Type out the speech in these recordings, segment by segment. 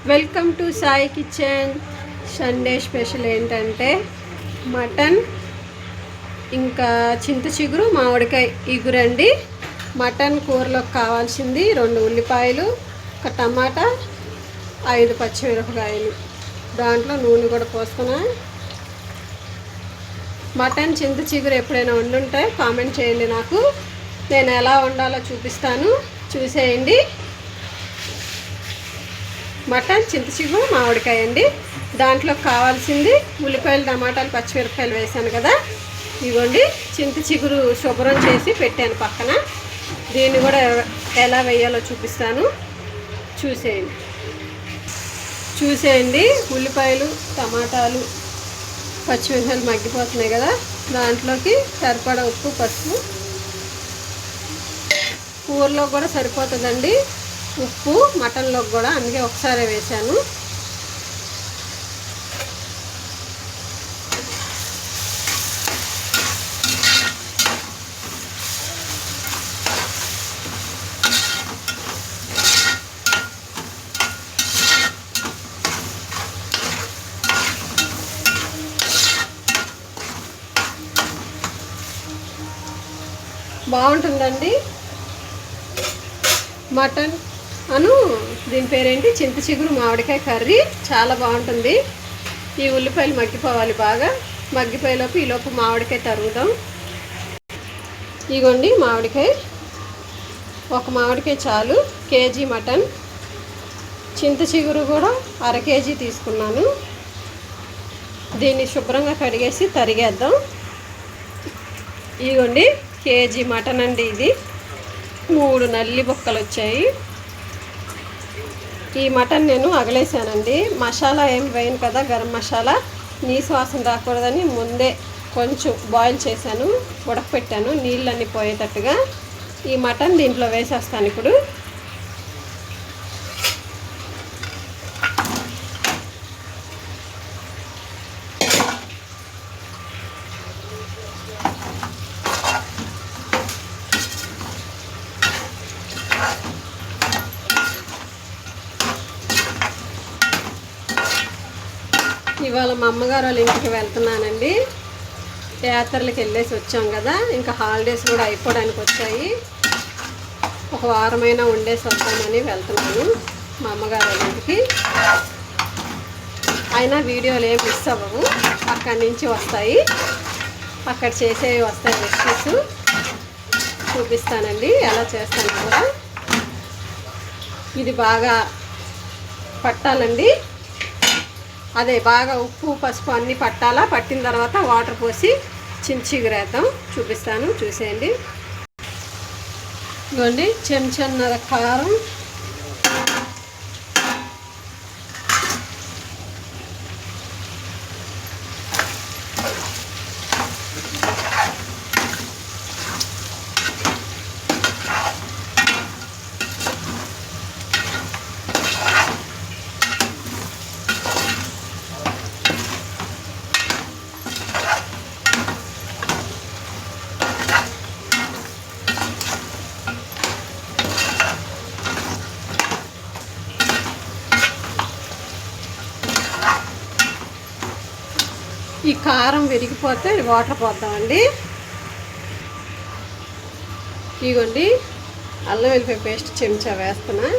Welcome to Sai kitchen. Sunday special ఏంటంటే mutton ఇంకా చింత చిగురు మామిడికాయ ఇగురండి. మటన్ కూరలోకి కావాల్సింది 2 ఉల్లిపాయలు, ఒక టమాటా, 5 పచ్చిమిరపకాయలు. దాంట్లో నూనె కూడా పోసుకున్నా. మటన్ చింత చిగురు ఎప్పుడైనా వండుంటే కామెంట్ చేయండి, నాకు నేను ఎలా వండాలో చూపిస్తాను, చూసేయండి. మటన్ చింత చిగురు మామిడికాయ అండి. దాంట్లో కావాల్సింది ఉల్లిపాయలు, టమాటాలు, పచ్చిమిరపకాయలు వేసాను కదా. ఇవ్వండి, చింత చిగురు శుభ్రం చేసి పెట్టాను పక్కన. దీన్ని కూడా ఎలా వేయాలో చూపిస్తాను, చూసేయండి. ఉల్లిపాయలు, టమాటాలు, పచ్చిమిరపకాయలు మగ్గిపోతున్నాయి కదా. దాంట్లోకి సరిపడా ఉప్పు, పసుపు, కూరలో కూడా సరిపోతుందండి ఉప్పు, మటన్లోకి కూడా, అందుకే ఒకసారి వేసాను. బాగుంటుందండి మటన్ దీని పేరేంటి, చింత చిగురు మామిడికాయ కర్రీ. చాలా బాగుంటుంది. ఈ ఉల్లిపాయలు మగ్గిపోవాలి బాగా. మగ్గిపోయేలోపు ఈలోపు మామిడికాయ తరుగుదాం. ఇగోండి మామిడికాయ, ఒక మామిడికాయ చాలు. కేజీ మటన్, చింత చిగురు కూడా 1/2 కేజీ తీసుకున్నాను. దీన్ని శుభ్రంగా కడిగేసి తరిగేద్దాం. ఇగోండి కేజీ మటన్ అండి. ఇది 3 నల్లి బొక్కలు వచ్చాయి. ఈ మటన్ నేను అగలేసానండి. మసాలా ఏం వేయను కదా, గరం మసాలా. నీసు వాసన రాకూడదని ముందే కొంచెం బాయిల్ చేశాను, ఉడకపెట్టాను నీళ్ళన్నీ పోయేటట్టుగా. ఈ మటన్ దీంట్లో వేసేస్తాను ఇప్పుడు. ఇవాళ మా అమ్మగారు వాళ్ళ ఇంటికి వెళ్తున్నానండి. యాత్రలకు వెళ్ళేసి వచ్చాం కదా, ఇంకా హాలిడేస్ కూడా అయిపోవడానికి వచ్చాయి. ఒక వారమైనా ఉండేసి వద్దామని వెళ్తున్నాను మా అమ్మగారు వాళ్ళ ఇంటికి. అయినా వీడియోలు ఏం మిస్ అవ్వవు, అక్కడి నుంచి వస్తాయి, అక్కడ చేసేవి వస్తాయి. రెసిపీస్ చూపిస్తానండి, ఎలా చేస్తాను కూడా. ఇది బాగా పట్టాలండి, అదే బాగా ఉప్పు, పసుపు అన్నీ పట్టాలా. పట్టిన తర్వాత వాటర్ పోసి చింత చిగురు వేద్దాం, చూపిస్తాను, చూసేయండి. ఇదిగోండి చెంచన్నర కారం, ఈ కారం విరిగిపోతే వాటర్ పోద్దామండి. ఇగోండి అల్లం వెల్లిపాయ పేస్ట్ చెంచా వేస్తున్నా,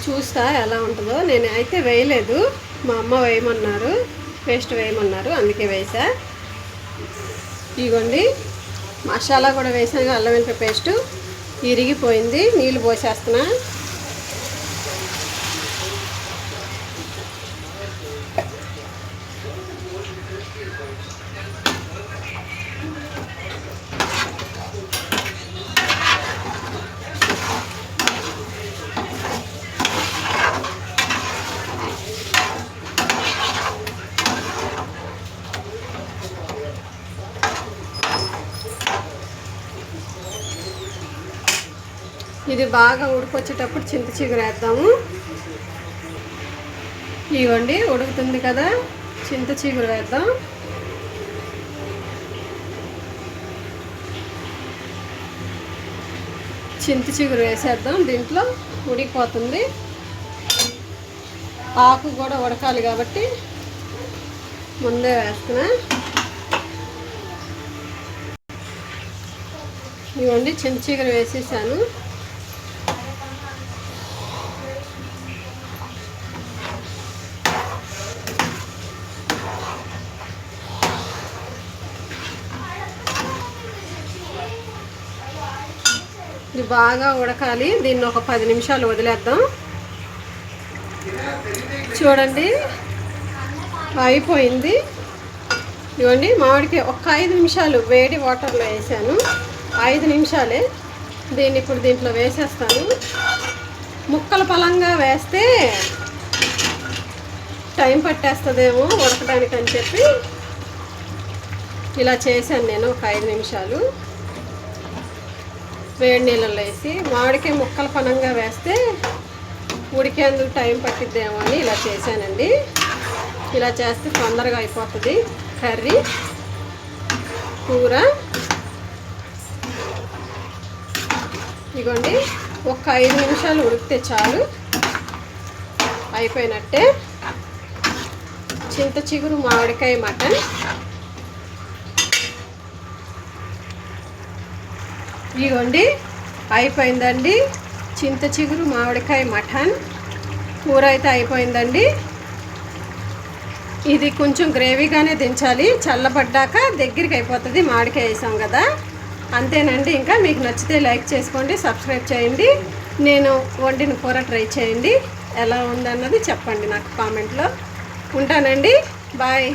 చూస్తా ఎలా ఉంటుందో. నేను అయితే వేయలేదు, మా అమ్మ వేయమన్నారు, పేస్ట్ వేయమన్నారు, అందుకే వేసా. ఇగోండి మసాలా కూడా వేసాను, అల్లం వెల్లిపాయ పేస్టు ఇరిగిపోయింది. నీళ్ళు పోసేస్తున్నా. ఇది బాగా ఉడికొచ్చేటప్పుడు చింత చిగురు వేద్దాము. ఇవ్వండి ఉడుకుతుంది కదా, చింత చిగురు వేద్దాం. చింత చిగురు వేసేద్దాం, దీంట్లో ఉడికిపోతుంది. ఆకు కూడా ఉడకాలి కాబట్టి ముందే వేస్తున్నా. ఇవన్నీ చింత చిగురు వేసేసాను. ఇది బాగా ఉడకాలి. దీన్ని ఒక 10 నిమిషాలు వదిలేద్దాం. చూడండి అయిపోయింది. ఇవ్వండి మామిడికాయ ఒక 5 నిమిషాలు వేడి వాటర్లో వేసాను. 5 నిమిషాలే. దీన్ని ఇప్పుడు దీంట్లో వేసేస్తాను. ముక్కల పలంగా వేస్తే టైం పట్టేస్తుందేమో ఉడకడానికి అని చెప్పి ఇలా చేశాను నేను. ఒక 5 నిమిషాలు వేడి నీళ్ళల్లో వేసి, మామిడికాయ ముక్కల పలంగా వేస్తే ఉడికేందుకు టైం పట్టిద్దేమో అని ఇలా చేశానండి. ఇలా చేస్తే తొందరగా అయిపోతుంది కర్రీ, కూర. ఇదిగోండి ఒక 5 నిమిషాలు ఉడికితే చాలు, అయిపోయినట్టే. చింత చిగురు మామిడికాయ మటన్. ఇదిగోండి అయిపోయిందండి. చింత చిగురు మామిడికాయ మటన్ కూర అయితే అయిపోయిందండి. ఇది కొంచెం గ్రేవీగానే దించాలి, చల్లబడ్డాక దగ్గరికి అయిపోతుంది. మామిడికాయ వేసాం కదా, అంతేనండి. ఇంకా మీకు నచ్చితే లైక్ చేసుకోండి, సబ్స్క్రైబ్ చేయండి. నేను వండిన కూర ట్రై చేయండి, ఎలా ఉందన్నది చెప్పండి నాకు కామెంట్లో. ఉంటానండి, బాయ్.